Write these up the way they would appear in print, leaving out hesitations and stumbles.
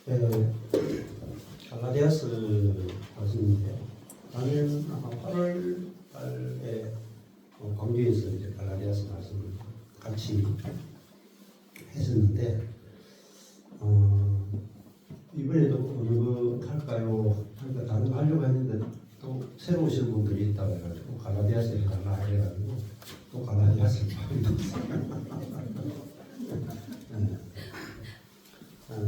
네, 갈라디아스 말씀인데요. 나는 아마 8월 달에 광주에서 이제 갈라디아스 말씀을 같이 했었는데, 이번에도 어느 거 할까요? 하니까 다른 거 하려고 했는데 또 새로 오시는 분들이 있다고 해가지고 갈라디아스 해달라 해가지고 또 갈라디아스를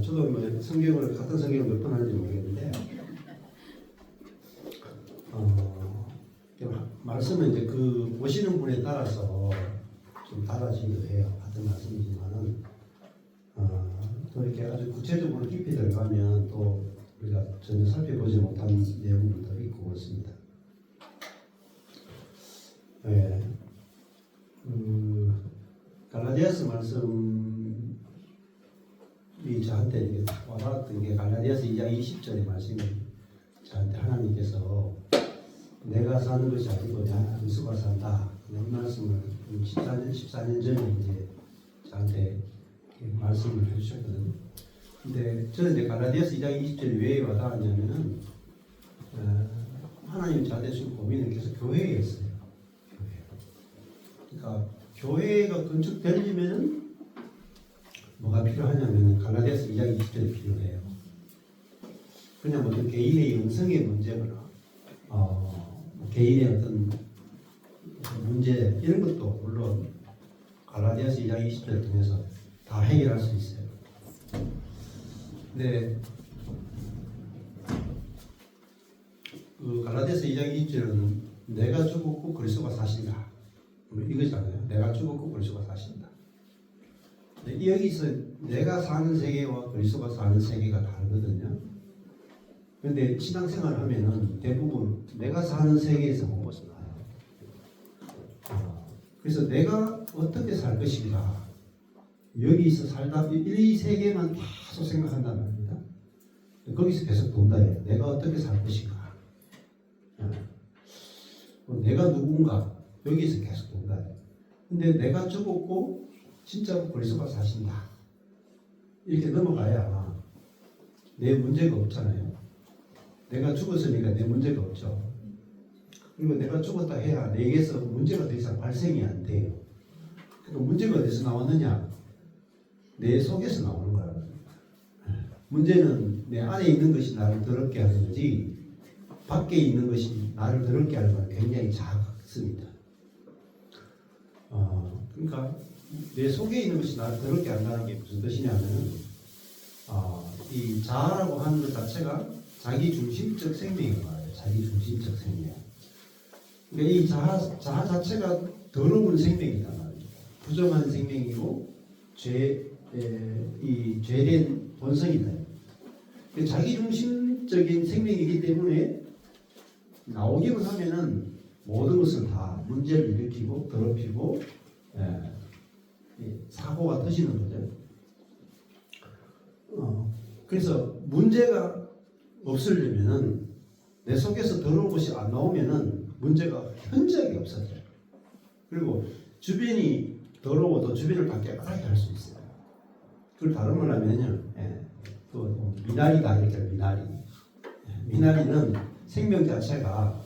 저도 뭐 성경을 같은 성경을 몇 번 하는지 모르겠는데 말씀은 이제 그 보시는 분에 따라서 좀 달라지기도 해요. 같은 말씀이지만은 또 이렇게 아주 구체적으로 깊이 들어가면 또 우리가 전혀 살펴보지 못한 내용들도 있고 그렇습니다. 네. 갈라디아스 말씀이 저한테 이게 와닿았던 게 갈라디아서 2장 20절의 말씀이 저한테 하나님께서 내가 사는 것이 아니고 그리스도가 산다. 이 말씀을 14년 전에 이제 저한테 말씀을 해주셨거든요. 근데 저는 이제 갈라디아서 2장 20절이 왜 와닿았냐면은 하나님 저한테 준 고민은 계속 교회였어요. 그러니까 교회가 건축되려면은 뭐가 필요하냐면 갈라디아서 2장 20절이 필요해요. 그냥 어떤 개인의 영성의 문제거나 개인의 어떤 문제 이런 것도 물론 갈라디아서 2장 20절을 통해서 다 해결할 수 있어요. 근데 그 갈라디아서 2장 20절은 내가 죽었고 그리스도가 사신다. 이거잖아요. 내가 죽었고 그리스도가 사신다. 여기서 내가 사는 세계와 그리스도가 사는 세계가 다르거든요. 그런데 신앙생활을 하면은 대부분 내가 사는 세계에서 못 벗어나요. 그래서 내가 어떻게 살 것인가 여기서 살다 이 세계만 계속 생각한단 말입니다. 거기서 계속 돈다 해요. 내가 어떻게 살 것인가, 내가 누군가 여기서 계속 돈다 해요. 근데 내가 죽었고 진짜로 그리스도가 사신다 이렇게 넘어가야 내 문제가 없잖아요. 내가 죽었으니까 내 문제가 없죠. 그리고 내가 죽었다 해야 내게서 문제가 더 이상 발생이 안 돼요. 그러니까 문제가 어디서 나왔느냐? 내 속에서 나오는 거라고. 문제는 내 안에 있는 것이 나를 더럽게 하는지 밖에 있는 것이 나를 더럽게 하는 건 굉장히 작습니다. 그러니까 내 속에 있는 것이 나를 더럽게 한다는 게 무슨 뜻이냐면 이 자아라고 하는 것 자체가 자기 중심적 생명인 거예요. 자기 중심적 생명. 그러니까 이 자아 자체가 더러운 생명이란 말이죠. 부정한 생명이고 이 죄된 본성이다. 자기 중심적인 생명이기 때문에 나오기만 하면은 모든 것을 다 문제를 일으키고 더럽히고 사고가 터지는 거죠. 그래서 문제가 없으려면은 내 속에서 더러운 것이 안 나오면은 문제가 현저하게 없어져요. 그리고 주변이 더러워도 주변을 다 깨끗하게 할 수 있어요. 그걸 다른 말로 하면요, 그 미나리다 이렇게 미나리. 미나리는 생명 자체가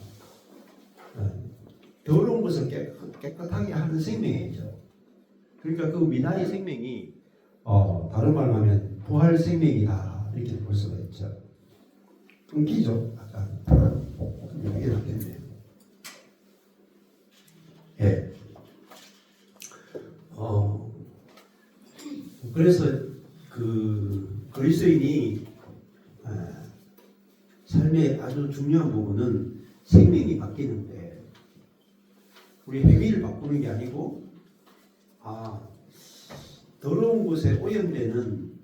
더러운 것을 깨끗하게 하는 생명이죠. 그러니까 그 미나리 생명이 다른 말로 하면 부활 생명이다 이렇게 볼 수가 있죠. 끊기죠. 약간 이게 낫겠네요. 예. 그래서 그 그리스도인이 삶의 아주 중요한 부분은 생명이 바뀌는데 우리 행위를 바꾸는 게 아니고 더러운 곳에 오염되는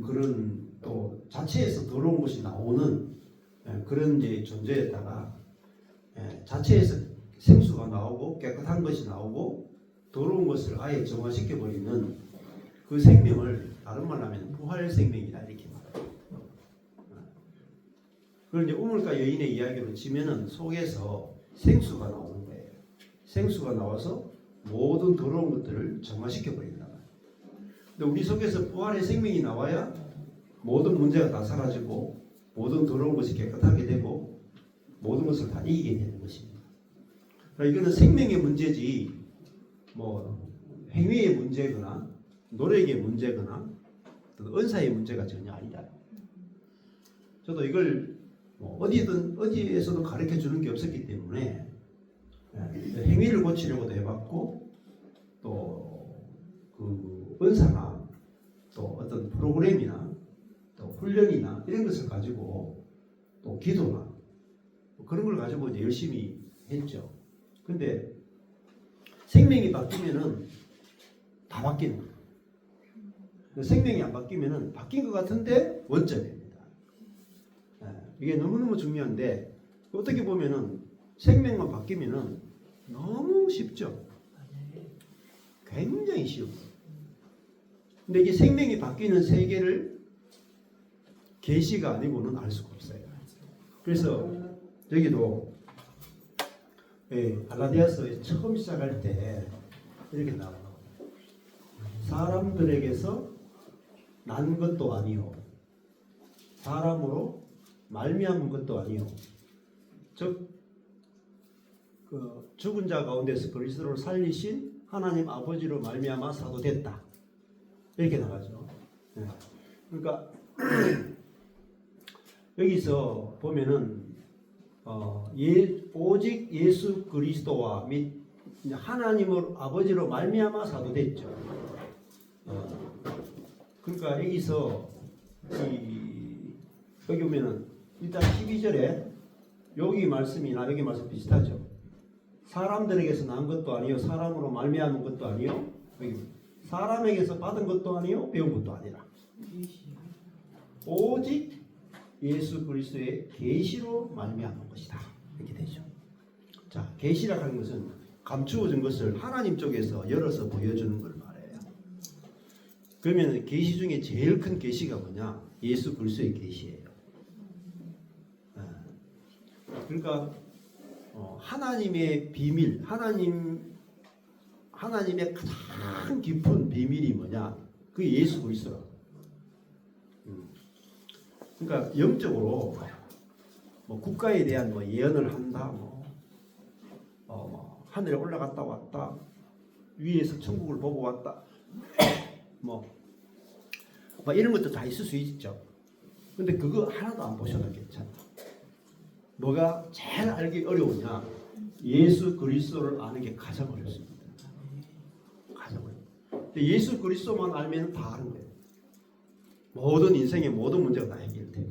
그런 또 자체에서 더러운 것이 나오는 그런 이제 존재에다가 자체에서 생수가 나오고 깨끗한 것이 나오고 더러운 것을 아예 정화시켜 버리는 그 생명을 다른 말로 하면 부활 생명이다 이렇게 말해요. 그걸 이제 우물가 여인의 이야기로 치면은 속에서 생수가 나오는 거예요. 생수가 나와서 모든 더러운 것들을 정화시켜 버린다. 근데 우리 속에서 부활의 생명이 나와야 모든 문제가 다 사라지고 모든 더러운 것이 깨끗하게 되고 모든 것을 다 이기게 되는 것입니다. 그러니까 이거는 생명의 문제지 뭐 행위의 문제거나 노력의 문제거나 은사의 문제가 전혀 아니다. 저도 이걸 뭐 어디에서도 가르쳐 주는 게 없었기 때문에 행위를 고치려고도 해봤고 또 그 은사나 또 어떤 프로그램이나 또 훈련이나 이런 것을 가지고 또 기도나 그런 걸 가지고 이제 열심히 했죠. 근데 생명이 바뀌면은 다 바뀌는 거예요. 생명이 안 바뀌면은 바뀐 것 같은데 원점입니다. 이게 너무너무 중요한데 어떻게 보면은 생명만 바뀌면은 너무 쉽죠. 굉장히 쉬워요. 근데 이게 생명이 바뀌는 세계를 계시가 아니고는 알 수가 없어요. 그래서 여기도 갈라디아서 처음 시작할 때 이렇게 나와요. 사람들에게서 난 것도 아니요 사람으로 말미암은 것도 아니요 즉 그 죽은 자 가운데서 그리스도를 살리신 하나님 아버지로 말미암아 사도됐다 이렇게 나가죠. 그러니까 여기서 보면은 오직 예수 그리스도와 및 하나님을 아버지로 말미암아 사도됐죠. 그러니까 여기서 여기 보면은 일단 12절에 여기 말씀이나 여기 말씀 비슷하죠. 사람들에게서 난 것도 아니요 사람으로 말미암은 것도 아니요 여기 사람에게서 받은 것도 아니요 배운 것도 아니라 오직 예수 그리스도의 계시로 말미암은 것이다 이렇게 되죠. 자, 계시라 하는 것은 감추어진 것을 하나님 쪽에서 열어서 보여주는 걸 말해요. 그러면 계시 중에 제일 큰 계시가 뭐냐? 예수 그리스도의 계시예요. 그러니까 하나님의 비밀, 하나님의 가장 깊은 비밀이 뭐냐? 그게 예수 그리스도라고. 그러니까 영적으로 뭐 국가에 대한 뭐 예언을 한다, 하늘에 올라갔다 왔다, 위에서 천국을 보고 왔다, 뭐 이런 것도 다 있을 수 있죠. 근데 그거 하나도 안 보셔도 괜찮아. 뭐가 제일 알기 어려우냐? 예수 그리스도를 아는 게 가장 어렵습니다. 가장 어려워. 예수 그리스도만 알면 다 아는 거예요. 모든 인생의 모든 문제가 다 해결돼요.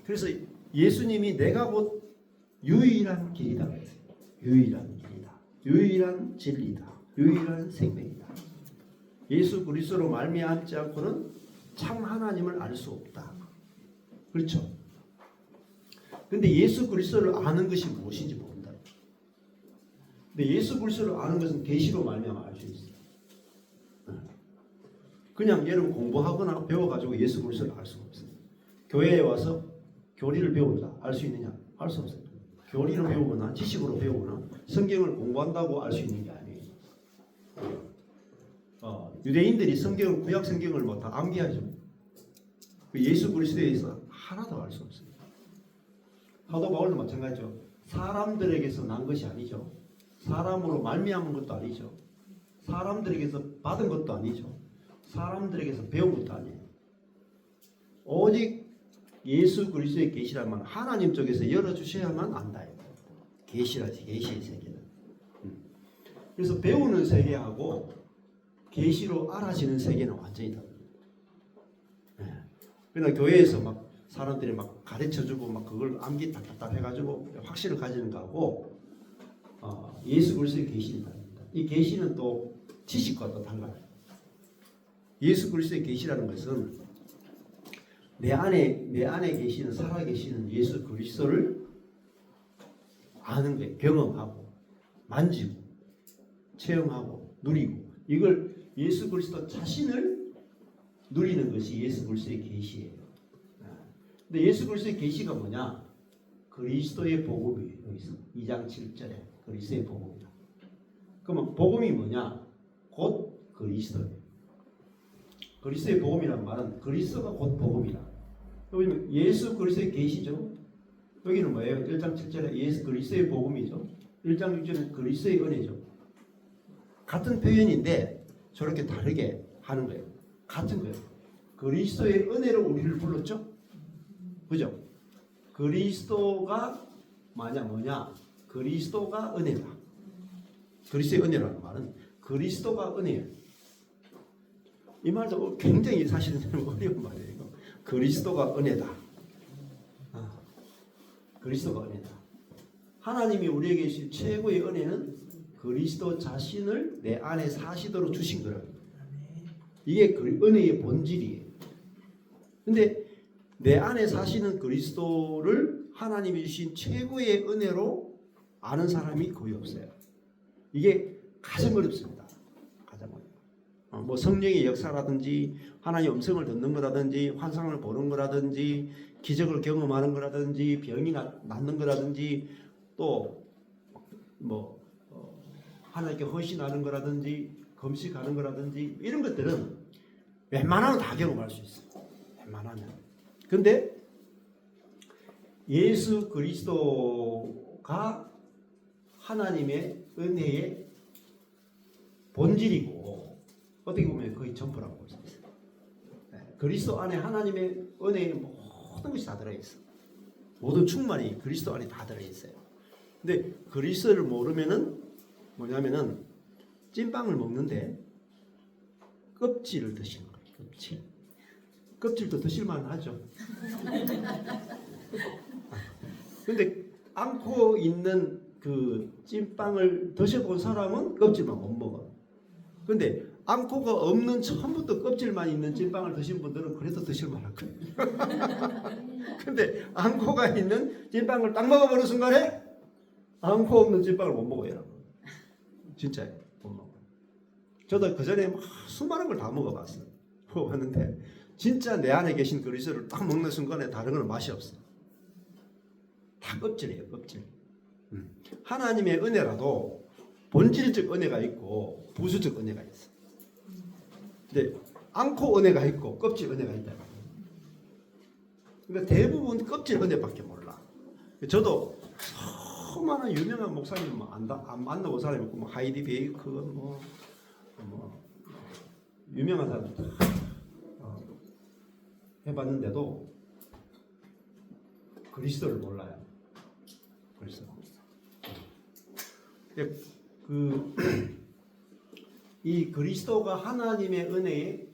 그래서 예수님이 내가 곧 유일한 길이다. 유일한 길이다. 유일한 진리다. 유일한 생명이다. 예수 그리스도로 말미암지 않고는 참 하나님을 알 수 없다. 그렇죠? 근데 예수 그리스도를 아는 것이 무엇인지 모른다. 근데 예수 그리스도를 아는 것은 계시로 말미암아 알 수 있어요. 그냥 여러분 공부하거나 배워가지고 예수 그리스도를 알 수가 없어요. 교회에 와서 교리를 배운다. 알 수 있느냐? 알 수 없어요. 교리를 배우거나 지식으로 배우거나 성경을 공부한다고 알 수 있는 게 아니에요. 유대인들이 성경을 구약 성경을 뭐 다 암기하죠. 예수 그리스도에 대해서 하나도 알 수 없어요. 사도 바울도 마찬가지죠. 사람들에게서 난 것이 아니죠. 사람으로 말미암은 것도 아니죠. 사람들에게서 받은 것도 아니죠. 사람들에게서 배운 것도 아니에요. 오직 예수 그리스도의 계시라면 하나님 쪽에서 열어주셔야만 안다. 계시라지, 계시의 세계는. 그래서 배우는 세계하고 계시로 알아지는 세계는 완전히 다릅니다. 그러나 교회에서 막 사람들이 막 가르쳐주고 막 그걸 암기 딱딱딱 해가지고 확신을 가지는 거하고 예수 그리스도의 계시는 다릅니다. 이 계시는 또 지식과 또 달라요. 예수 그리스도의 계시라는 것은 내 안에 계시는 살아 계시는 예수 그리스도를 아는 거예요. 경험하고 만지고 체험하고 누리고 이걸 예수 그리스도 자신을 누리는 것이 예수 그리스도의 계시예요. 근데 예수 그리스도의 계시가 뭐냐? 그리스도의 복음이에요. 여기서 2장 7절에 그리스도의 복음이다. 그러면 복음이 뭐냐? 곧 그리스도예요. 그리스도의 복음이란 말은 그리스도가 곧 복음이다. 여기는 예수 그리스도의 계시죠. 여기는 뭐예요? 1장 7절에 예수 그리스도의 복음이죠. 1장 6절은 그리스도의 은혜죠. 같은 표현인데 저렇게 다르게 하는 거예요. 같은 거예요. 그리스도의 은혜로 우리를 불렀죠. 그죠? 그리스도가 뭐냐? 그리스도가 은혜다. 그리스도의 은혜라는 말은 그리스도가 은혜예요. 이 말도 굉장히 사실은 어려운 말이에요. 그리스도가 은혜다. 그리스도가 은혜다. 하나님이 우리에게 주신 최고의 은혜는 그리스도 자신을 내 안에 사시도록 주신 거라고. 이게 그 은혜의 본질이에요. 근데 내 안에 사시는 그리스도를 하나님이 주신 최고의 은혜로 아는 사람이 거의 없어요. 이게 가장 어렵습니다. 가장 어려워요. 뭐 성령의 역사라든지 하나님의 음성을 듣는 거라든지 환상을 보는 거라든지 기적을 경험하는 거라든지 병이 낫는 거라든지 또 뭐 하나님께 헌신하는 거라든지 금식하는 거라든지 이런 것들은 웬만하면 다 경험할 수 있어요. 웬만하면. 근데 예수 그리스도가 하나님의 은혜의 본질이고 어떻게 보면 거의 전부라고 볼 수 있어요. 그리스도 안에 하나님의 은혜의 모든 것이 다 들어있어. 모든 충만이 그리스도 안에 다 들어있어요. 근데 그리스도를 모르면은 뭐냐면은 찐빵을 먹는데 껍질을 드시는 거예요. 껍질도 드실만 하죠. 근데 앙코 있는 그 찐빵을 드셔본 사람은 껍질만 못 먹어. 근데 앙코가 없는 처음부터 껍질만 있는 찐빵을 드신 분들은 그래도 드실만 할 거예요. 근데 앙코가 있는 찐빵을 딱 먹어보는 순간에 앙코 없는 찐빵을 못 먹어요. 진짜요. 못 먹어요. 저도 그 전에 수많은 걸 다 먹어봤어요. 먹어봤는데 진짜 내 안에 계신 그리스도를 딱 먹는 순간에 다른 건 맛이 없어요. 다 껍질이에요. 껍질. 하나님의 은혜라도 본질적 은혜가 있고 부수적 은혜가 있어. 근데 앙코 은혜가 있고 껍질 은혜가 있다. 그러니까 대부분 껍질 은혜밖에 몰라. 저도 수많은 유명한 목사님 안 만나본 사람이 있고 뭐 하이디 베이크 뭐 유명한 사람들 해봤는데도 그리스도를 몰라요. 그리스도. 이 그리스도가 하나님의 은혜의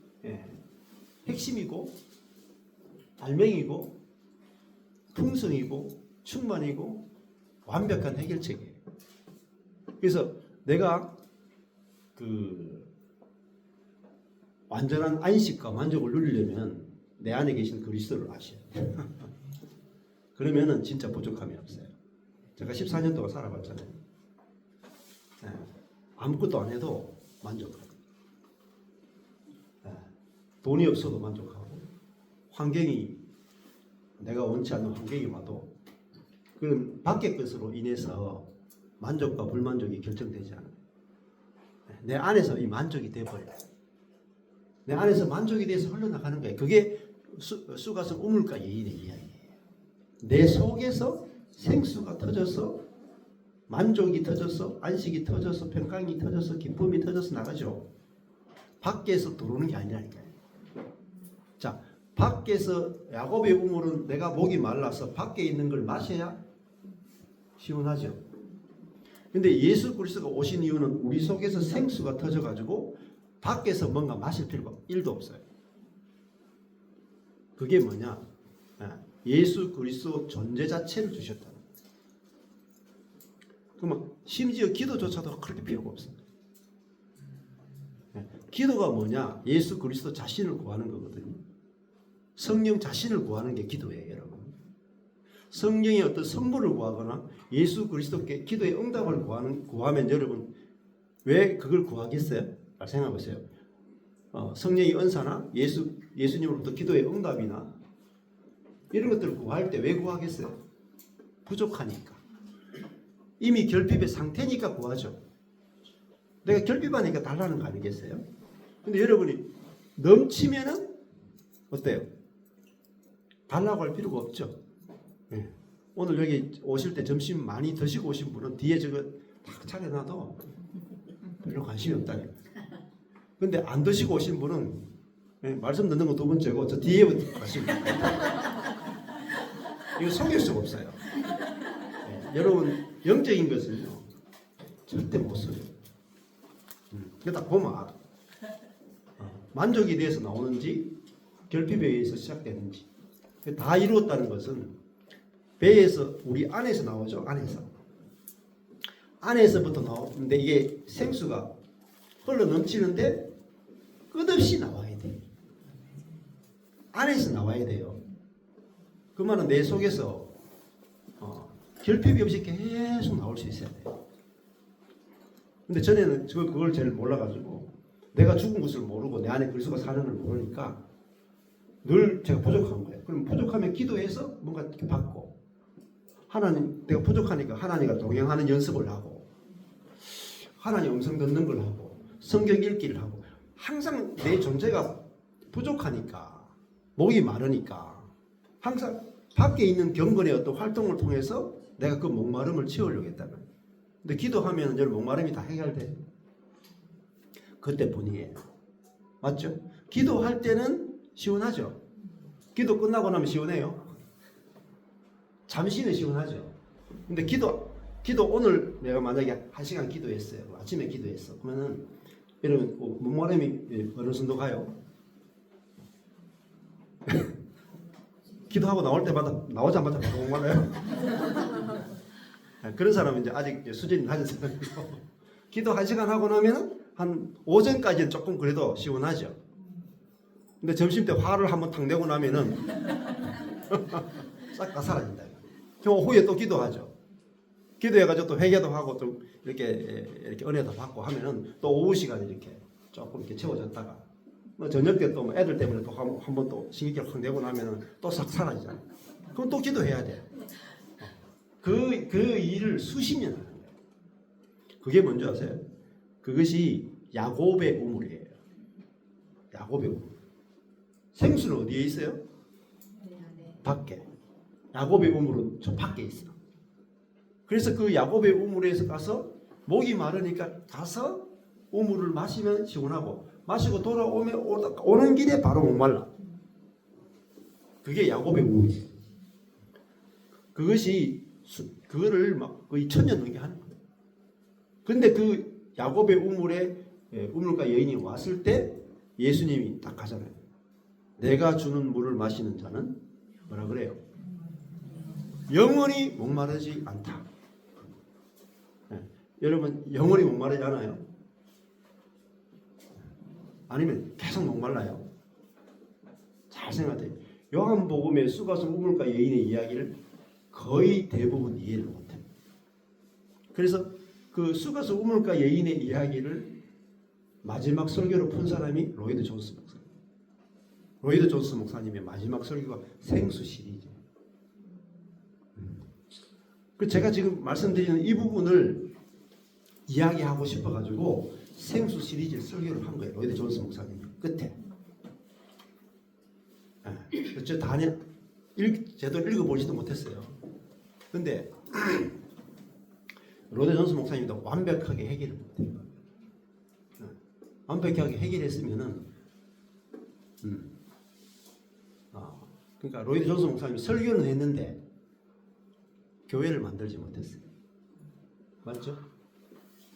핵심이고 발명이고 풍성이고 충만이고 완벽한 해결책이에요. 그래서 내가 그 완전한 안식과 만족을 누리려면 내 안에 계신 그리스도를 아셔야 돼요. 그러면은 진짜 부족함이 없어요. 제가 14년 동안 살아봤잖아요. 아무것도 안 해도 만족하고 돈이 없어도 만족하고 환경이 내가 원치 않는 환경이 와도 그런 밖의 것으로 인해서 만족과 불만족이 결정되지 않아요. 내 안에서 이 만족이 돼버려요. 내 안에서 만족이 돼서 흘러나가는 거예요. 그게 수가성 우물가 예인의 이야기예요. 내 속에서 생수가 터져서 만족이 터져서 안식이 터져서 평강이 터져서 기쁨이 터져서 나가죠. 밖에서 들어오는 게 아니라니까요. 자, 밖에서 야곱의 우물은 내가 목이 말라서 밖에 있는 걸 마셔야 시원하죠. 근데 예수 그리스도가 오신 이유는 우리 속에서 생수가 터져가지고 밖에서 뭔가 마실 필요가 1도 없어요. 그게 뭐냐? 예수 그리스도 존재 자체를 주셨다. 그러면 심지어 기도조차도 그렇게 필요가 없습니다. 기도가 뭐냐? 예수 그리스도 자신을 구하는 거거든요. 성령 자신을 구하는 게 기도예요, 여러분. 성령의 어떤 성부를 구하거나 예수 그리스도께 기도의 응답을 구하면 여러분 왜 그걸 구하겠어요? 생각해 보세요. 성령의 은사나 예수님으로부터 기도의 응답이나 이런 것들을 구할 때 왜 구하겠어요? 부족하니까. 이미 결핍의 상태니까 구하죠. 내가 결핍하니까 달라는 거 아니겠어요? 근데 여러분이 넘치면은 어때요? 달라고 할 필요가 없죠. 네. 오늘 여기 오실 때 점심 많이 드시고 오신 분은 뒤에 저거 딱 차려놔도 별로 관심이 없다니까. 근데 안 드시고 오신 분은 말씀 듣는 거 두 번째고 저 뒤에부터 관심이 이거 속일 수가 없어요. 여러분 영적인 것은요 절대 못 써요. 그러다 보면 알아. 만족에 대해서 나오는지 결핍에 의해서 시작되는지 다 이루었다는 것은 배에서 우리 안에서 나오죠. 안에서부터 나오는데 이게 생수가 흘러 넘치는데 끝없이 나와야 돼. 안에서 나와야 돼요. 그 말은 내 속에서 결핍이 없이 계속 나올 수 있어야 돼요. 근데 전에는 그걸 제일 몰라가지고 내가 죽은 것을 모르고 내 안에 그리스도가 사는 걸 모르니까 늘 제가 부족한 거예요. 그럼 부족하면 기도해서 뭔가 이렇게 받고 하나님 내가 부족하니까 하나님과 동행하는 연습을 하고 하나님 음성 듣는 걸 하고 성경 읽기를 하고 항상 내 존재가 부족하니까 목이 마르니까 항상 밖에 있는 경건의 어떤 활동을 통해서 내가 그 목마름을 채우려고 했다면 근데 기도하면 여러분 목마름이 다 해결돼요. 그때뿐이에요. 맞죠? 기도할 때는 시원하죠. 기도 끝나고 나면 시원해요. 잠시는 시원하죠. 근데 기도 오늘 내가 만약에 1시간 기도했어요. 아침에 기도했어. 그러면은 여러분 목마름이 어느 정도 가요? 기도하고 나올 때마다 나오자마자 바로 목말라요. 그런 사람은 이제 아직 수준이 낮은 사람이고 기도 1시간 하고 나면은 한 오전까지는 조금 그래도 시원하죠. 근데 점심 때 화를 한번 탁 내고 나면은 싹 다 사라진다. 그 오후에 또 기도하죠. 기도해가지고 또 회개도 하고 좀 이렇게 은혜도 받고 하면은 또 오후 시간에 이렇게 조금 이렇게 채워졌다가 뭐 저녁 때 또 애들 때문에 또 한 번 또 신경질 확 내고 나면은 또 싹 사라지잖아요. 그럼 또 기도해야 돼. 그 일을 수십 년 하는 거예요. 그게 뭔지 아세요? 그것이 야곱의 우물이에요. 야곱의 우물. 생수는 어디에 있어요? 밖에. 야곱의 우물은 저 밖에 있어. 그래서 그 야곱의 우물에서 가서 목이 마르니까 가서 우물을 마시면 시원하고 마시고 돌아오면 오는 길에 바로 목말라. 그게 야곱의 우물이에요. 그거를 막 거의 1000년 넘게 하는 거예요. 근데 그 야곱의 우물에 우물가 여인이 왔을 때 예수님이 딱 하잖아요. 내가 주는 물을 마시는 자는 뭐라 그래요? 영원히 목마르지 않다. 여러분 영원히 목마르지 않아요? 아니면 계속 목말라요? 잘 생각해요. 요한복음의 수가성 우물가 여인의 이야기를 거의 대부분 이해를 못해요. 그래서 그 수가성 우물가 여인의 이야기를 마지막 설교로 푼 사람이 로이드 존스 목사님. 로이드 존스 목사님의 마지막 설교가 생수 시리즈. 그 제가 지금 말씀드리는 이 부분을 이야기하고 싶어가지고 생수 시리즈 설교를 한 거예요. 로이드 존스 목사님이 끝에. 저 다냐 제대로 읽어보지도 못했어요. 근데 로이드 존스 목사님도 완벽하게 해결을 못해요. 완벽하게 해결했으면은 그러니까 로이드 존스 목사님이 설교는 했는데 교회를 만들지 못했어요. 맞죠?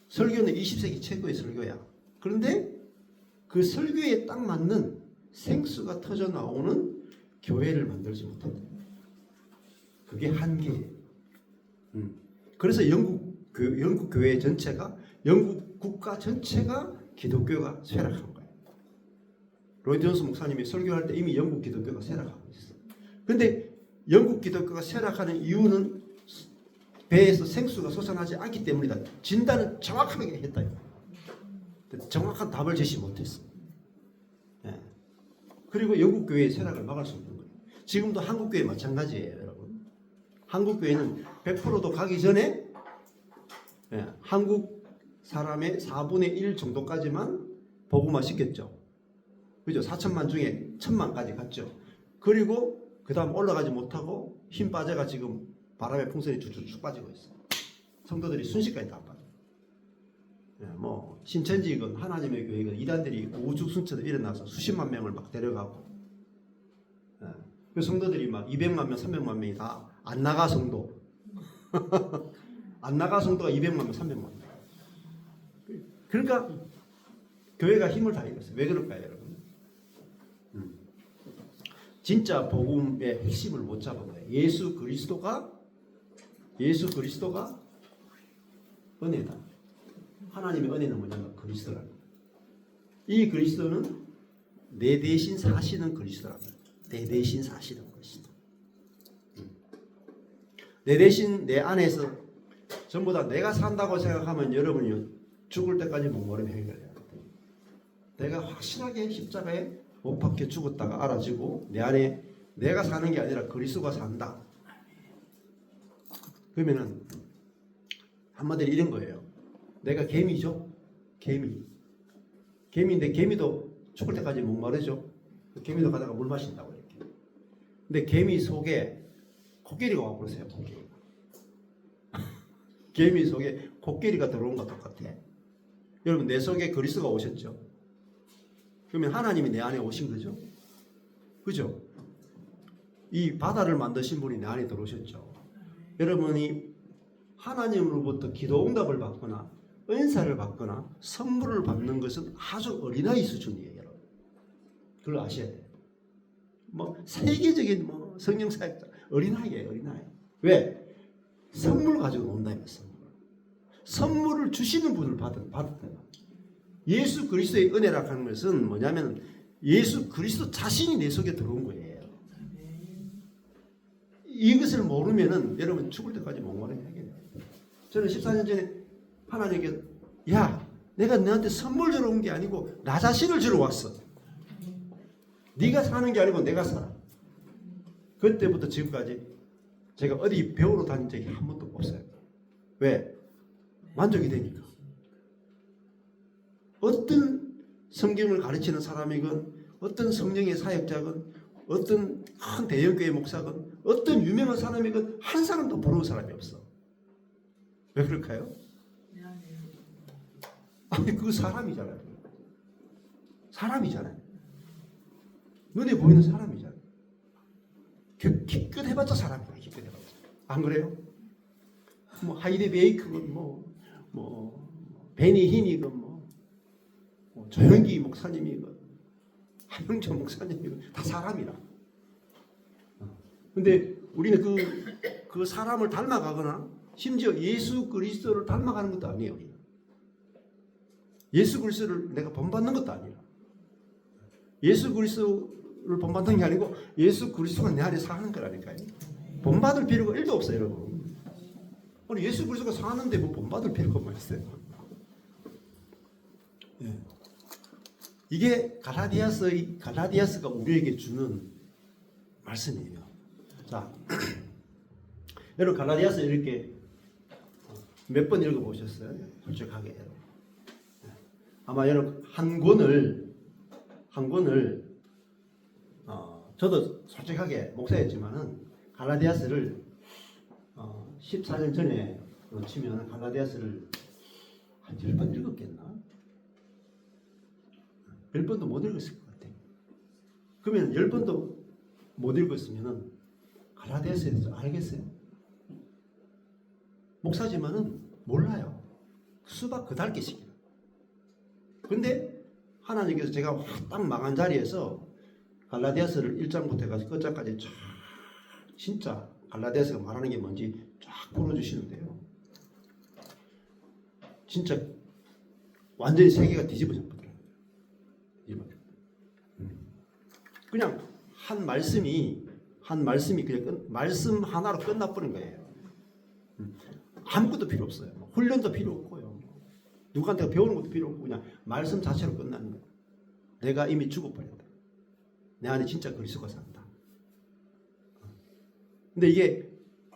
설교는 20세기 최고의 설교야. 그런데 그 설교에 딱 맞는 생수가 터져 나오는 교회를 만들지 못했다. 그게 한계예요. 그래서 영국 교회 전체가 영국 국가 전체가 기독교가 쇠락한 거예요. 로이드 존스 목사님이 설교할 때 이미 영국 기독교가 쇠락하고 있었어요. 그런데 영국 기독교가 쇠락하는 이유는 배에서 생수가 솟아나지 않기 때문이다. 진단은 정확하게 했다. 정확한 답을 제시 못했어. 그리고 영국 교회의 쇠락을 막을 수 없는 거예요. 지금도 한국 교회 마찬가지예요, 여러분. 한국 교회는 100%도 가기 전에 한국 사람의 4분의 1 정도까지만 복음화 시켰죠. 그죠? 4천만 중에 1,000만까지 갔죠. 그리고 그 다음 올라가지 못하고 힘 빠져가 지금 바람의 풍선이 쭉쭉쭉 빠지고 있어. 성도들이 순식간에 다 빠져. 예, 뭐 신천지건 하나님의 교회건 이단들이 우죽순처럼 일어나서 수십만 명을 막 데려가고, 예, 그 성도들이 막 200만 명, 300만 명이 다 안 나가 성도. 안 나가 성도가 200만 명, 300만 명. 그러니까 교회가 힘을 다 잃었어요. 왜 그럴까요, 여러분? 진짜 복음의 핵심을 못 잡은 거예요. 예수 그리스도가 은혜다. 하나님의 은혜는 뭐냐면 그리스도라는 거예요. 이 그리스도는 내 대신 사시는 그리스도랍니다. 내 대신 사시는 그리스도. 내 대신 내 안에서 전부 다 내가 산다고 생각하면 여러분이 죽을 때까지 목마름 해결해야 돼요. 내가 확실하게 십자가에 못 박혀 죽었다가 알아지고 내 안에 내가 사는 게 아니라 그리스도가 산다. 그러면은 한마디로 이런 거예요. 내가 개미죠. 개미인데 개미도 죽을 때까지 목마르죠. 개미도 가다가 물 마신다고 이렇게. 근데 개미 속에 코끼리가 와버렸어요. 코끼리가. 개미 속에 코끼리가 들어온 것과 똑같아. 여러분 내 속에 그리스도가 오셨죠. 그러면 하나님이 내 안에 오신 거죠. 그죠? 이 바다를 만드신 분이 내 안에 들어오셨죠. 여러분이 하나님으로부터 기도 응답을 받거나 은사를 받거나 선물을 받는 것은 아주 어린아이 수준이에요. 여러분. 그걸 아셔야 돼요. 뭐 세계적인 뭐 성령 사역자 어린아이예요. 어린아이. 왜? 선물 가지고 온다면서. 선물을 주시는 분을 받았다. 예수 그리스도의 은혜라 하는 것은 뭐냐면 예수 그리스도 자신이 내 속에 들어온 거예요. 이것을 모르면은 여러분 죽을 때까지 목마르게 하게 돼요. 저는 14년 전에 하나님께 야 내가 너한테 선물 주러 온 게 아니고 나 자신을 주러 왔어. 네가 사는 게 아니고 내가 살아. 그때부터 지금까지 제가 어디 배우러 다닌 적이 한 번도 없어요. 왜? 만족이 되니까. 어떤 성경을 가르치는 사람이건 어떤 성령의 사역자건 어떤 큰 대형교회 목사건 어떤 유명한 사람이건 한 사람도 부러운 사람이 없어. 왜 그럴까요? 아니 그 사람이잖아요. 사람이잖아요. 눈에 보이는 사람이잖아요. 기껏 해봤자 사람이야. 기껏 해봤자. 안 그래요? 뭐 하이데 베이크건 뭐 베니 히니건 뭐 조영기 목사님이건 하영조 목사님이건 다 사람이라. 근데 우리는 그 사람을 닮아가거나 심지어 예수 그리스도를 닮아가는 것도 아니에요. 우리는. 예수 그리스도를 내가 본받는 것도 아니라. 예수 그리스도를 본받는 게 아니고 예수 그리스도가 내 안에 사는 거라니까요. 본받을 필요가 1도 없어요, 여러분. 아니 예수 그리스도가 사는데 뭐 본받을 필요가 뭐 있어요? 네. 이게 갈라디아서가 우리에게 주는 말씀이에요. 자, 여러분 갈라디아서 이렇게 몇 번 읽어보셨어요? 솔직하게 여러분. 아마 여러분 한 권을 저도 솔직하게 목사였지만은 갈라디아서를 14년 전에 치면 갈라디아서를 한 10번 읽었겠나? 10번도 못 읽었을 것 같아요. 그러면 10번도 못 읽었으면은 갈라디아서에 대해서 알겠어요? 목사지만은 몰라요. 수박 그달개씩이나. 근데 하나님께서 제가 딱 망한 자리에서 갈라디아서를 1장부터 해서 끝장까지 쫙 진짜 갈라디아서가 말하는 게 뭔지 쫙 풀어주시는데요. 진짜 완전히 세계가 뒤집어져 버려요. 그냥 한 말씀이 그냥 말씀 하나로 끝나버린 거예요. 아무것도 필요 없어요. 훈련도 필요 없고요. 누구한테 배우는 것도 필요 없고 그냥 말씀 자체로 끝나는 거예요. 내가 이미 죽어버렸다. 내 안에 진짜 그리스도가 산다. 근데 이게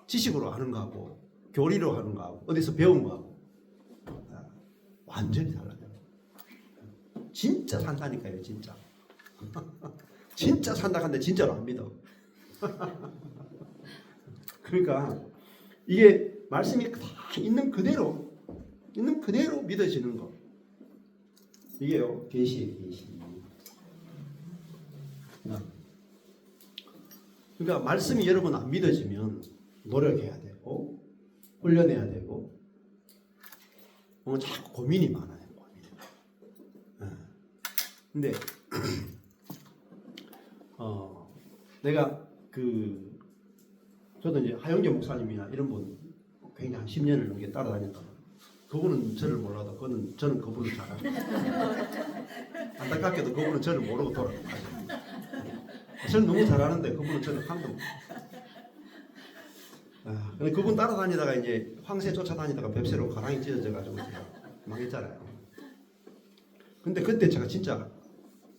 지식으로 하는 거하고 교리로 하는 거하고 어디서 배운 거하고 완전히 달라요. 진짜 산다니까요. 진짜. 진짜 산다 한데 진짜로 안 믿어. 그러니까 이게 말씀이 다 있는 그대로 믿어지는 거. 이게요, 계시예요, 계시. 그러니까 말씀이 여러분 안 믿어지면 노력해야 되고 훈련해야 되고 자꾸 고민이 많아요. 근데 내가 저도 이제 하영재 목사님이나 이런 분 굉장히 한 10년을 넘게 따라다녔다. 그분은 저를 몰라도 저는 그분을 잘 알아요. 안타깝게도 그분은 저를 모르고 돌아가요. 저는 너무 잘하는데 그분은 저를 한도 못. 근데 그분 따라다니다가 이제 황새 쫓아다니다가 뱁새로 가랑이 찢어져가지고 제가 망했잖아요. 근데 그때 제가 진짜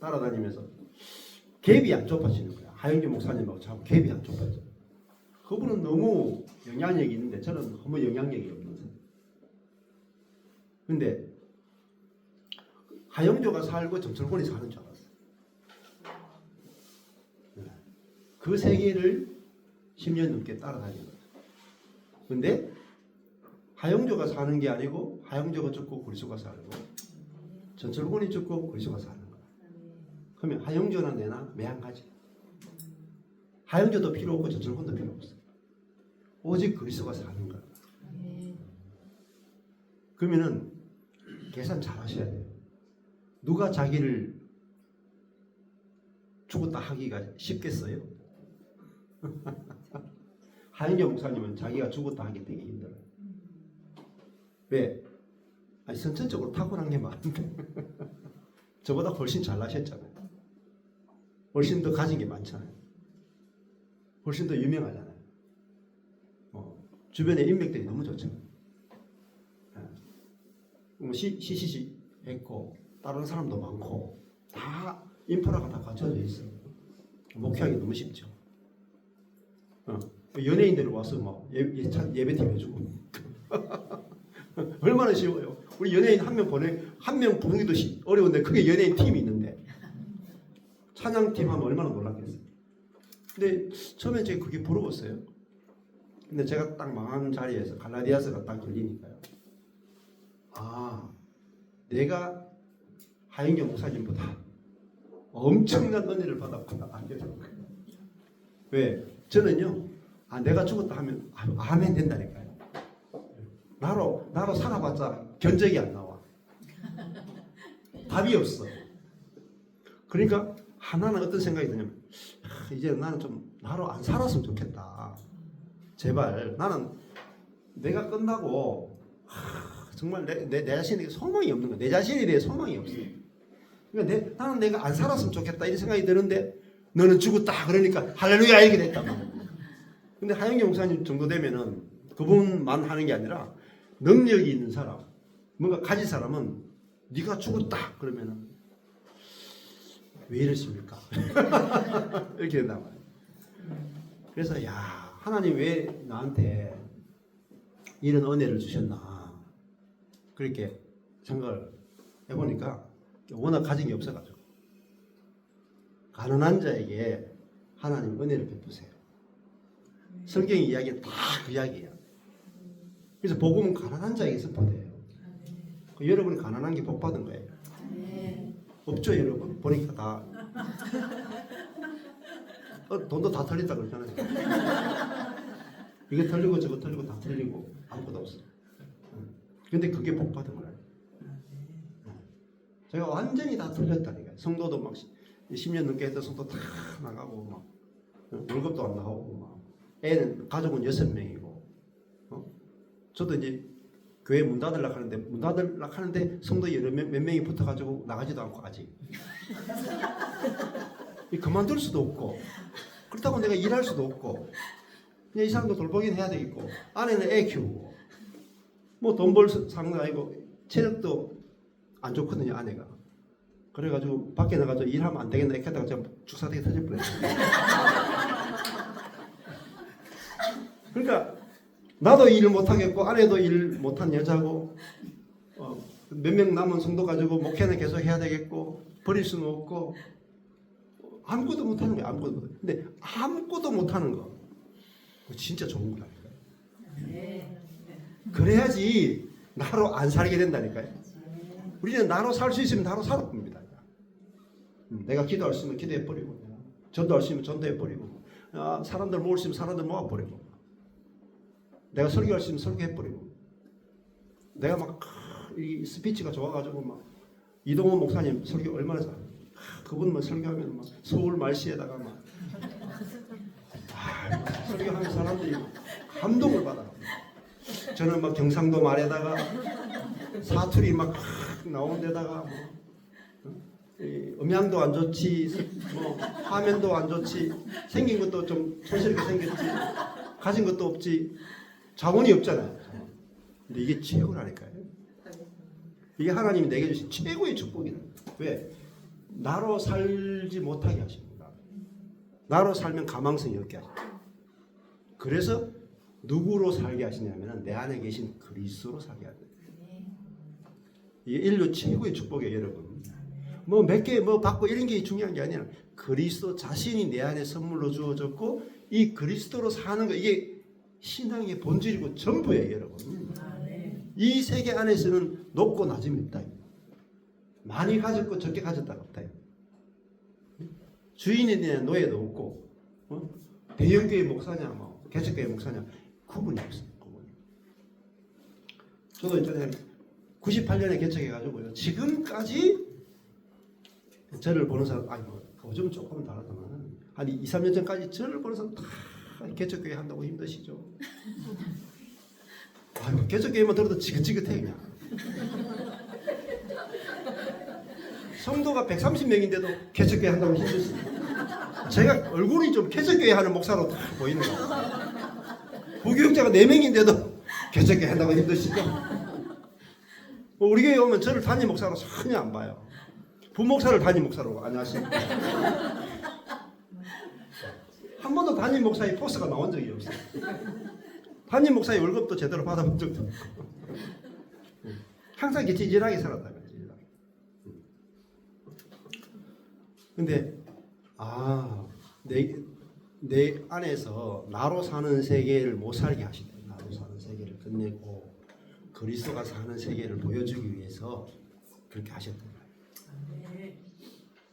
따라다니면서 갭이 안 좁아지는 거야. 하영재 목사님하고 참 갭이 안 좁아져. 그분은 너무 영향력이 있는데 저는 너무 영향력이 없는 사람. 근데 하영조가 살고 정철권이 사는 줄 알았어요. 그 세계를 10년 넘게 따라다니는 거예요. 근데 하영조가 사는 게 아니고 하영조가 죽고 그리스도가 살고 전철권이 죽고 그리스도가 사는 거예요. 그러면 하영조나 내나 매한가지. 하영조도 필요 없고 전철권도 필요 없어. 오직 그리스도가 사는 거예요. 그러면은 계산 잘 하셔야 돼요. 누가 자기를 죽었다 하기가 쉽겠어요? 하영재 목사님은 자기가 죽었다 하기 되게 힘들어요. 왜? 아니, 선천적으로 타고난 게 많은데 저보다 훨씬 잘나셨잖아요. 훨씬 더 가진 게 많잖아요. 훨씬 더 유명하잖아요. 주변에 인맥들이 너무 좋죠. CCC 했고 다른 사람도 많고 다 인프라가 다 갖춰져 있어요. 목회하기 너무 쉽죠. 연예인들 와서 막 예배팀 해주고 얼마나 쉬워요. 우리 연예인 한 명 부르기도 어려운데 그게 연예인 팀이 있는데 찬양팀 하면 얼마나 놀랐겠어요. 근데 처음에 제가 그게 부러웠어요. 근데 제가 딱 망한 자리에서 갈라디아서가 딱 열리니까요. 내가 하영재 목사님보다 엄청난 은혜를 받았구나 알려준 거예요. 왜? 저는요, 내가 죽었다 하면 아멘 된다니까요. 나로 살아봤자 견적이 안 나와. 답이 없어. 그러니까 하나는 어떤 생각이 드냐면 이제 나는 좀 나로 안 살았으면 좋겠다. 제발 나는 내가 끝나고 정말 내 자신에게 소망이 없는 거야. 내 자신에 대해 소망이 없어요. 그러니까 나는 내가 안 살았으면 좋겠다 이런 생각이 드는데 너는 죽었다 그러니까 할렐루야 이렇게 됐단 말이야. 근데 하영재 목사님 정도 되면은 그분만 하는 게 아니라 능력이 있는 사람, 뭔가 가진 사람은 네가 죽었다 그러면은 왜 이러십니까? 이렇게 된단 말이야. 그래서 하나님 왜 나한테 이런 은혜를 주셨나 그렇게 생각을 해보니까 워낙 가진 게 없어가지고 가난한 자에게 하나님 은혜를 베푸세요. 성경 이야기는 다 그 이야기예요. 그래서 복음은 가난한 자에게 선포돼요. 여러분이 가난한 게 복 받은 거예요. 없죠 여러분? 보니까 다 돈도 다 털린다 그러잖아요. 이거 털리고 저거 털리고 다 털리고 아무것도 없어. 근데 그게 복 받은 거예요. 제가 완전히 다 털렸다니까요. 성도도 막 10년 넘게 했던 성도 다 나가고 막 월급도 안 나오고 막 애는 가족은 6명이고 저도 이제 교회 문 닫으려고 하는데 성도 몇 명이 붙어가지고 나가지도 않고 아직 그만둘 수도 없고 그렇다고 내가 일할 수도 없고 그냥 이 사람도 돌보긴 해야 되겠고 아내는 애 키우고 뭐 돈 벌 상도 아니고 체력도 안 좋거든요 아내가. 그래가지고 밖에 나가서 일하면 안 되겠나 이렇게 하다가 제가 죽사대기 터질 뻔했어요. 그러니까 나도 일 못하겠고 아내도 일 못한 여자고 몇 명 남은 성도 가지고 목회는 계속 해야 되겠고 버릴 수는 없고 아무것도 못하는 거야. 아무것도 못. 근데 아무것도 못하는 거 진짜 좋은 거라니까요. 그래야지 나로 안 살게 된다니까요. 우리는 나로 살 수 있으면 나로 살아 봅니다. 내가 기도할 수 있으면 기도해버리고, 전도할 수 있으면 전도해버리고, 사람들 모을 수 있으면 사람들 모아버리고, 내가 설교할 수 있으면 설교해버리고, 내가 막 이 스피치가 좋아가지고 막 이동훈 목사님 설교 얼마나 잘해. 그분만 설교하면 막 서울 말씨에다가 막 설교하는 사람들이 감동을 받아. 저는 막 경상도 말에다가 사투리 막 나오는 데다가 뭐 음향도 안 좋지, 뭐 화면도 안 좋지, 생긴 것도 좀 촌스럽게 생겼지, 가진 것도 없지, 자본이 없잖아요. 근데 이게 최고라니까요. 이게 하나님이 내게 주신 최고의 축복이다. 왜? 나로 살지 못하게 하십니다. 나로 살면 가망성이 없게 하십니다. 그래서 누구로 살게 하시냐면 내 안에 계신 그리스도로 살게 합니다. 이게 인류 최고의 축복이에요, 여러분. 뭐 몇 개 뭐 받고 이런 게 중요한 게 아니라 그리스도 자신이 내 안에 선물로 주어졌고 이 그리스도로 사는 거 이게 신앙의 본질이고 전부예요, 여러분. 이 세계 안에서는 높고 낮음이 없다. 많이 가졌고 적게 가졌다가 없다. 주인에 대한 노예도 없고, 대형교회 목사냐, 뭐 개척교회 목사냐 구분이 없어요. 구분이. 저도 전에 98년에 개척해가지고요. 지금까지 저를 보는 사람, 아니 뭐 요즘 조금 다르지만 한 2, 3년 전까지 저를 보는 사람 다 개척교회 한다고 힘드시죠. 아유, 개척교회만 들어도 지긋지긋해 그냥. 성도가 130명인데도 개척교회 한다고 힘드시죠. 제가 얼굴이 좀 개척교회 하는 목사로 다 보이는 거예요. 부교육자가 4명인데도 개척교회 한다고 힘드시죠. 우리 교회 오면 저를 담임 목사로 전혀 안 봐요. 부목사를 담임 목사로 안녕하십니까. 한 번도 담임 목사의 포스가 나온 적이 없어요. 담임 목사의 월급도 제대로 받아본 적도 없고 항상 이렇게 찌질하게 살았다고요. 근데 내 안에서 나로 사는 세계를 못 살게 하시대. 나로 사는 세계를 끝내고 그리스도가 사는 세계를 보여주기 위해서 그렇게 하셨던 거예요.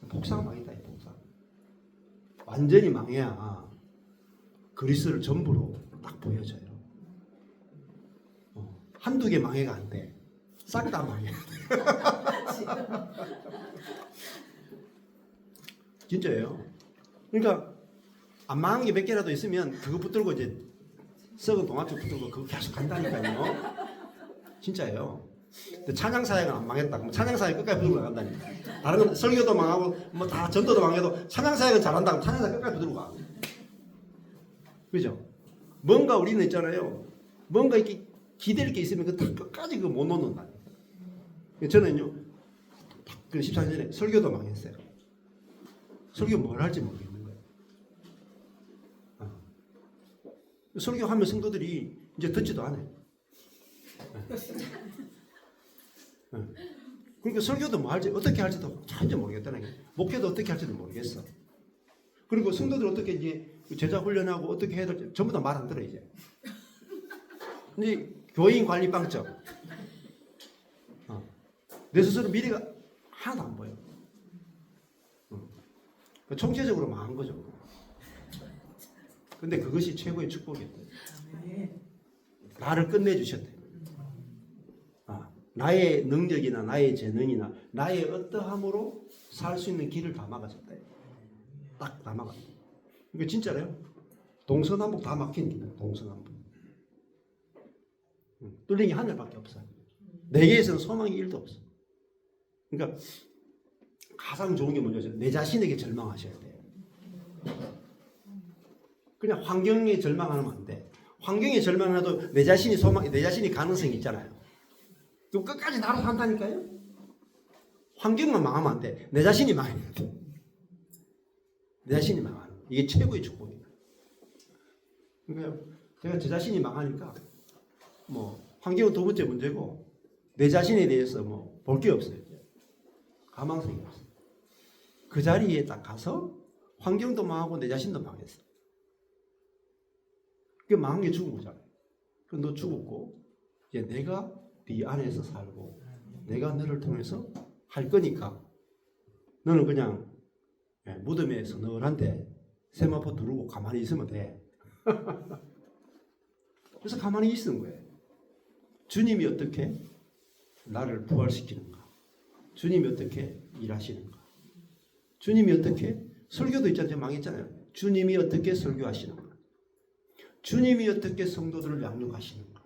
복사가 망했다. 복사. 완전히 망해야 그리스도를 전부로 딱 보여줘요. 한두 개 망해가 안 돼. 싹 다 망해. 진짜예요. 그러니까 안 망한 게 몇 개라도 있으면 그거 붙들고 이제 썩은 동아줄 붙들고 그거 계속 간다니까요. 진짜예요. 근데 찬양사역은 안 망했다. 그럼 찬양사역 끝까지 붙들고 나간다니까. 다른 건 설교도 망하고 뭐 다 전도도 망해도 찬양사역은 잘한다. 그럼 찬양사역 끝까지 붙들고 가. 그죠? 뭔가 우리는 있잖아요. 뭔가 이렇게 기댈 게 있으면 그 다 끝까지 그거 못 놓는다. 저는요, 그 14년에 설교도 망했어요. 설교 뭘 할지 모르겠는 거예요. 설교하면 성도들이 이제 듣지도 않아요. 그러니까 설교도 뭐 할지 어떻게 할지도 전혀 모르겠다는 거예요. 목회도 어떻게 할지도 모르겠어. 그리고 성도들 어떻게 이제 제자 훈련하고 어떻게 해야 될지 전부 다 말 안 들어 이제. 근데 교인 관리 방점. 내 스스로 미래가 하나도 안 보여. 총체적으로 망한 거죠. 근데 그것이 최고의 축복이었대요. 나를 끝내주셨대요. 나의 능력이나 나의 재능이나 나의 어떠함으로 살 수 있는 길을 다 막아줬대요. 딱 다 막았대요. 이거 진짜래요. 동서남북 다 막힌 길이에요. 동서남북. 뚫린 게 하늘밖에 없어요. 내게에서는 소망이 1도 없어. 그러니까 가장 좋은 게 뭐죠? 내 자신에게 절망하셔야 돼요. 그냥 환경에 절망하면 안 돼. 환경에 절망해도 내 자신이 내 자신이 가능성이 있잖아요. 그럼 끝까지 나로 산다니까요. 환경만 망하면 안 돼. 내 자신이 망해야 돼. 내 자신이 망하는 거. 이게 최고의 축복이에요. 그러니까 제가 제 자신이 망하니까 뭐 환경은 두 번째 문제고 내 자신에 대해서 뭐 볼 게 없어요. 가망성이 없어요. 그 자리에 딱 가서 환경도 망하고 내 자신도 망했어. 그 망한 게 죽은 거잖아. 그 너 죽었고 이제 내가 네 안에서 살고 내가 너를 통해서 할 거니까 너는 그냥 무덤에서 너한테 세마포 누르고 가만히 있으면 돼. 그래서 가만히 있는 거예요. 주님이 어떻게 나를 부활시키는가? 주님이 어떻게 일하시는가? 주님이 어떻게 설교도 있잖아요. 망했잖아요. 주님이 어떻게 설교하시는가? 주님이 어떻게 성도들을 양육하시는가?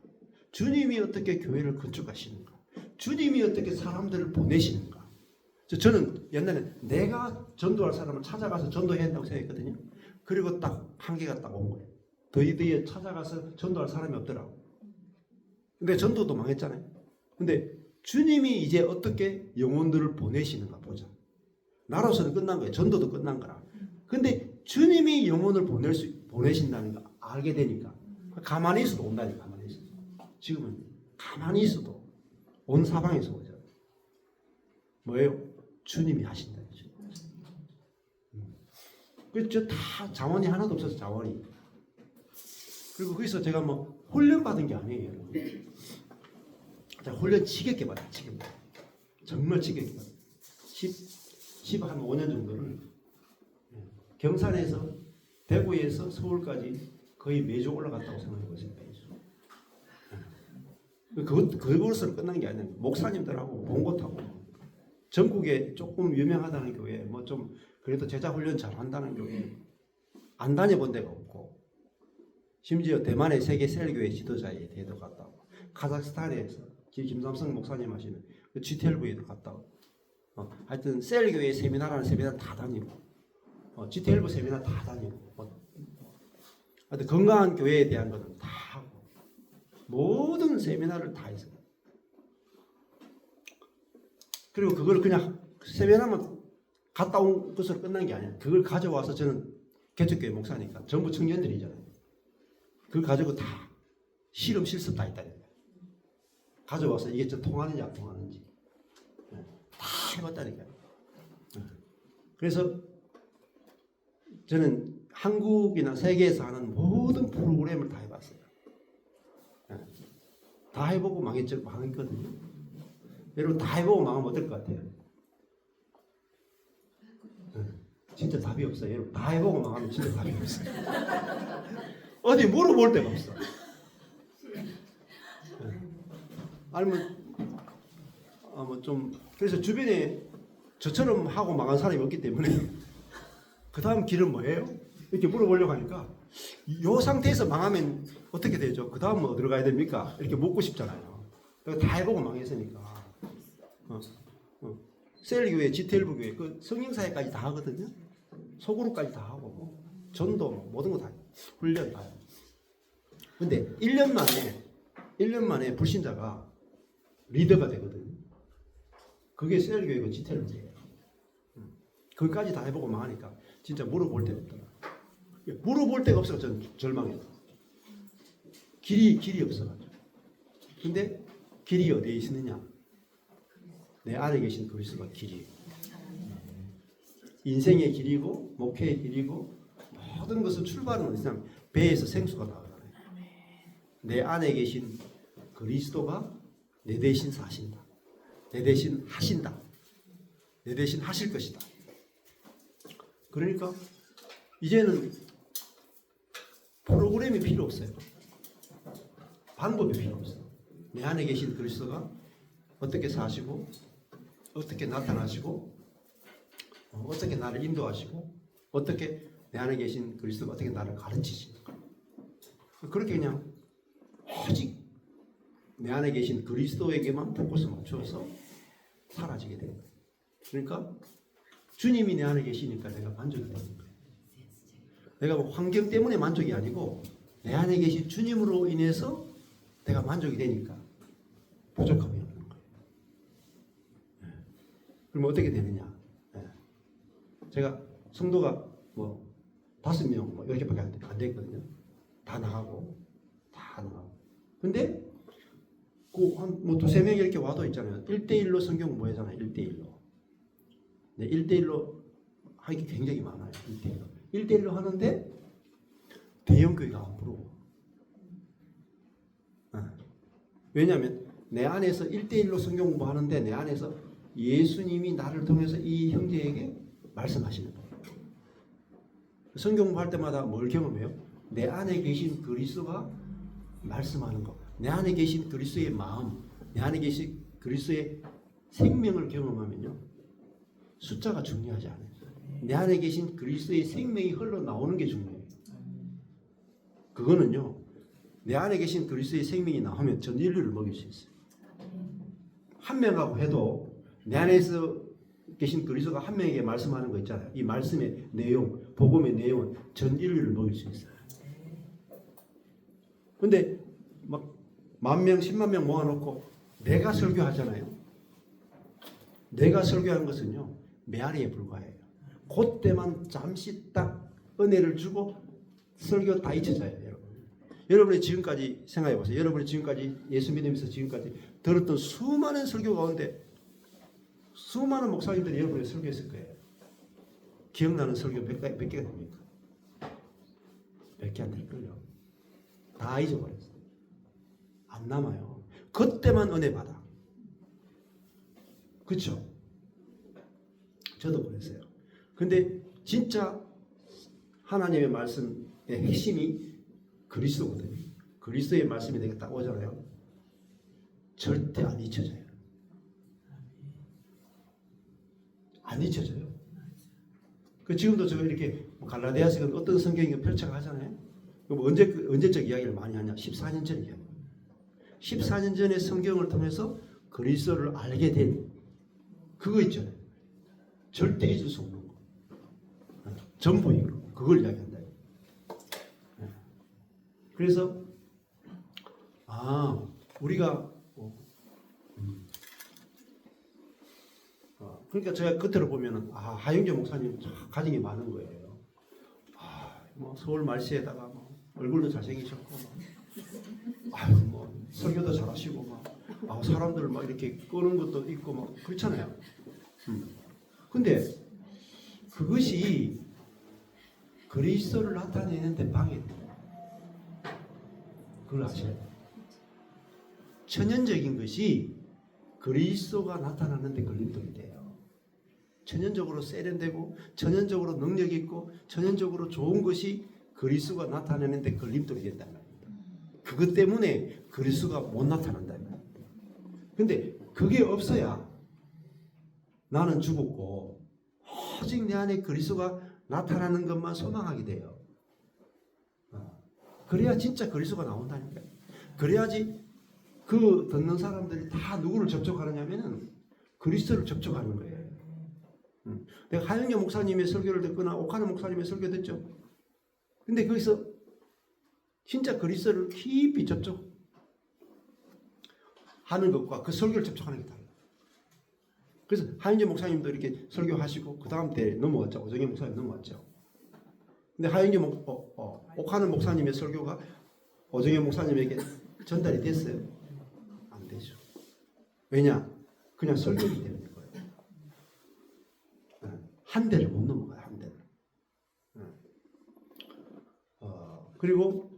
주님이 어떻게 교회를 건축하시는가? 주님이 어떻게 사람들을 보내시는가? 저는 옛날에 내가 전도할 사람을 찾아가서 전도해야 한다고 생각했거든요. 그리고 딱 한계가 딱 온 거예요. 더위에 찾아가서 전도할 사람이 없더라고. 근데 전도도 망했잖아요. 근데 주님이 이제 어떻게 영혼들을 보내시는가 보자. 나로서는 끝난 거예요. 전도도 끝난 거라. 근데 주님이 영혼을 보내신다는 거 알게 되니까 가만히 있어도 온다니까. 가만히 있어도. 지금은 가만히 있어도 온 사방에서 오죠. 뭐예요? 주님이 하신다. 그래서 다 자원이 하나도 없어서 자원이. 그리고 거기서 제가 뭐 훈련 받은 게 아니에요. 훈련 지겹게 받아요. 지겹게. 정말 지겹게 받아요. 10한 5년 정도를 경산에서 대구에서 서울까지 거의 매주 올라갔다고 생각해보세요. 그것으로 끝난 게 아니라 목사님들하고 봉고타고 전국에 조금 유명하다는 교회 뭐 좀 그래도 제자 훈련 잘한다는 교회 안 다녀본 데가 없고 심지어 대만의 세계 셀교회 지도자에 대도 갔다 오고 카자흐스탄에서 김삼성 목사님 하시는 그 G12에도 갔다 오고 하여튼 셀교회 세미나라는 세미나 다 다니고 G12 세미나 다 다니고 하여튼 건강한 교회에 대한 것은 다 하고 모든 세미나를 다 했어요. 그리고 그걸 그냥 세미나만 갔다 온 것으로 끝난 게 아니야. 그걸 가져와서 저는 개척교회 목사니까 전부 청년들이잖아요. 그걸 가지고 다 실험 실습 다 했다니까. 가져와서 이게 좀 통하는지 안 통하는지 다 해봤다니까요. 그래서 저는 한국이나 세계에서 하는 모든 프로그램을 다 해봤어요. 다 해보고 망했거든요. 여러분 다 해보고 망하면 어떨 것 같아요? 진짜 답이 없어요. 여러분 다 해보고 망하면 진짜 답이 없어요. 어디 물어볼 데가 없어. 아니면 뭐 좀 그래서 주변에 저처럼 하고 망한 사람이 없기 때문에 그 다음 길은 뭐예요? 이렇게 물어보려고 하니까 이 상태에서 망하면 어떻게 되죠? 그 다음 뭐 어디로 가야 됩니까? 이렇게 묻고 싶잖아요. 다 해보고 망했으니까. 셀교회, G12 교회, 그 성령사회까지 다 하거든요. 소그룹까지 다 하고, 뭐 전도, 뭐 모든 거 다 훈련 다 해요. 근데 1년 만에 불신자가 리더가 되거든요. 그게 셀교회고 G12예요. 그것까지 다 해보고 망하니까 진짜 물어볼 데가 없더라. 물어볼 데가 없어서 저는 절망했어. 길이 없어가지고. 근데 길이 어디에 있느냐? 내 안에 계신 그리스도가 길이에요. 인생의 길이고 목회의 길이고 모든 것을 출발하는 것은 배에서 생수가 나오잖아요. 내 안에 계신 그리스도가 내 대신 사신다. 내 대신 하신다. 내 대신 하실 것이다. 그러니까 이제는 프로그램이 필요 없어요. 방법이 필요 없어요. 내 안에 계신 그리스도가 어떻게 사시고 어떻게 나타나시고 어떻게 나를 인도하시고 어떻게 내 안에 계신 그리스도가 어떻게 나를 가르치시는가. 그렇게 그냥 오직 내 안에 계신 그리스도에게만 포커스 맞춰서 사라지게 되는 거예요. 그러니까 주님이 내 안에 계시니까 내가 만족이 되는 거예요. 내가 뭐 환경 때문에 만족이 아니고 내 안에 계신 주님으로 인해서 내가 만족이 되니까 부족함이 없는 거예요. 그럼 어떻게 되느냐? 제가 성도가 뭐 5명 뭐 이렇게밖에 안 됐거든요. 다 나가고. 근데 그 한 뭐 2-3명 이렇게 와도 있잖아요. 1대1로 성경 뭐 하잖아요. 1대1로. 네, 1대1로 하기 굉장히 많아요. 1대1로. 1대1로 하는데 대형교회가 안 부러워. 왜냐하면 내 안에서 1대1로 성경 공부하는데 내 안에서 예수님이 나를 통해서 이 형제에게 말씀하시는 거예요. 성경 공부할 때마다 뭘 경험해요? 내 안에 계신 그리스도가 말씀하는 거. 내 안에 계신 그리스도의 마음, 내 안에 계신 그리스도의 생명을 경험하면요. 숫자가 중요하지 않아요. 내 안에 계신 그리스도의 생명이 흘러나오는 게 중요해요. 그거는요. 내 안에 계신 그리스도의 생명이 나오면 전 인류를 먹일 수 있어요. 한 명하고 해도 내 안에서 계신 그리스도가 한 명에게 말씀하는 거 있잖아요. 이 말씀의 내용, 복음의 내용은 전 인류를 먹일 수 있어요. 근데 막 10,000명, 10만 명 모아놓고 내가 설교하잖아요. 내가 설교하는 것은요. 메아리에 불과해요. 그때만 잠시 딱 은혜를 주고 설교 다 잊혀져요. 여러분. 여러분이 지금까지 생각해 보세요. 여러분이 지금까지 예수 믿으면서 지금까지 들었던 수많은 설교 가운데 수많은 목사님들이 여러분이 설교했을 거예요. 기억나는 설교 몇 개가 됩니까? 몇 개 안 될걸요. 다 잊어버렸어요. 안 남아요. 그때만 은혜 받아. 그렇죠? 저도 그랬어요. 근데 진짜 하나님의 말씀의 핵심이 그리스도거든요. 그리스도의 말씀이 내게 딱 오잖아요. 절대 안 잊혀져요. 안 잊혀져요. 그 지금도 저 이렇게 갈라디아서 어떤 성경이 펼쳐가잖아요. 그럼 언제적 이야기를 많이 하냐? 14년 전 이야기. 14년 전에 성경을 통해서 그리스도를 알게 된 그거 있잖아요. 절대 잊을 수 없는 거. 전부 이거. 그걸 이야기한다. 그래서 우리가 그러니까 제가 끝으로 보면은 하영재 목사님 가정이 많은 거예요. 뭐 서울 말씨에다가 뭐 얼굴도 잘생기셨고 뭐 설교도 잘하시고 막 사람들 막 이렇게 끄는 것도 있고 막 그렇잖아요. 근데 그것이 그리스도를 나타내는데 방해돼요. 그걸 아셔야 돼요. 천연적인 것이 그리스도가 나타나는데 걸림돌이 돼요. 천연적으로 세련되고 천연적으로 능력 있고 천연적으로 좋은 것이 그리스도가 나타내는데 걸림돌이 된단 말입니다. 그것 때문에 그리스도가 못 나타난단 말입니다. 근데 그게 없어야 나는 죽었고 오직 내 안에 그리스도가 나타나는 것만 소망하게 돼요. 그래야 진짜 그리스도가 나온다니까요. 그래야지 그 듣는 사람들이 다 누구를 접촉하느냐면은 그리스도를 접촉하는 거예요. 내가 하영재 목사님의 설교를 듣거나 오카노 목사님의 설교 듣죠. 근데 거기서 진짜 그리스도를 깊이 접촉하는 것과 그 설교를 접촉하는 게 달라요. 그래서 하영재 목사님도 이렇게 설교하시고 그 다음 때 넘어왔죠. 오정현 목사님 넘어왔죠. 근데 하영재 오카노 목사님의 설교가 오정현 목사님에게 전달이 됐어요? 안 되죠. 왜냐? 그냥 설교이기 때문에 거예요. 한 대를 못 넘어가요. 한 대를. 그리고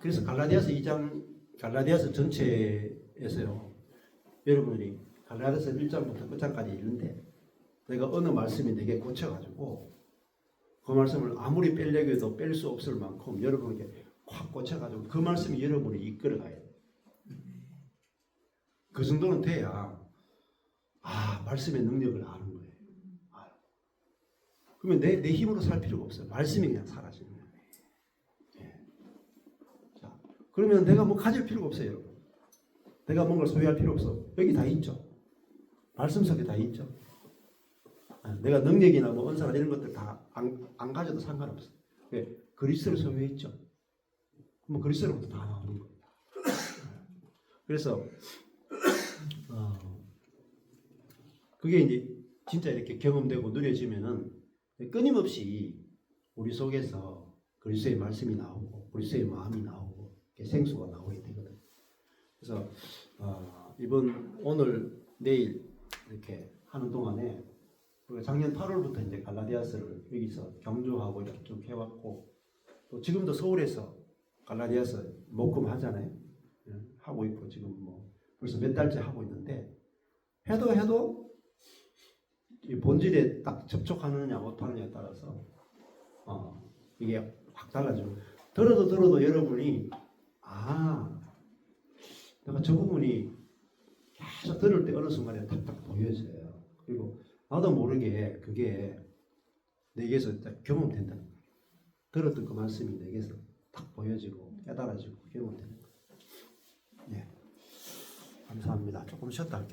그래서 갈라디아서 2장 갈라디아서 전체에서요. 여러분이 갈라디아서 1장부터 끝장까지 읽는데 내가 어느 말씀이 내게 꽂혀가지고 그 말씀을 아무리 빼려고 해도 뺄 수 없을 만큼 여러분에게 확 꽂혀가지고 그 말씀이 여러분을 이끌어가야 돼요. 그 정도는 돼야 말씀의 능력을 아는 거예요. 그러면 내 힘으로 살 필요가 없어요. 말씀이 그냥 사라지는 거예요. 자, 그러면 내가 뭐 가질 필요가 없어요. 여러분. 내가 뭔가를 소유할 필요 없어. 여기 다 있죠. 말씀 속에 다 있죠. 내가 능력이나 뭐 은사나 이런 것들 다 안 가져도 상관없어. 그리스도를 소유했죠. 그럼 그리스도로부터 다 나오는 거예요. 그래서 그게 이제 진짜 이렇게 경험되고 누려지면은 끊임없이 우리 속에서 그리스도의 말씀이 나오고 그리스도의 마음이 나오고 생수가 나오게 되거든요. 그래서 오늘 내일 이렇게 하는 동안에 우리가 작년 8월부터 이제 갈라디아서를 여기서 경주하고 이렇게 쭉 해왔고, 또 지금도 서울에서 갈라디아서 목금 하잖아요. 예, 하고 있고 지금 뭐 벌써 몇 달째 하고 있는데 해도 이 본질에 딱 접촉하느냐 못하느냐에 따라서 이게 확 달라지고, 들어도 여러분이 내가 저 부분이 계속 들을 때 어느 순간에 탁탁 보여져요. 그리고 나도 모르게 그게 내게서 딱 경험된다는 거예요. 들었던 그 말씀이 내게서 딱 보여지고 깨달아지고 경험되는 거예요. 예. 감사합니다. 조금 쉬었다 할게요.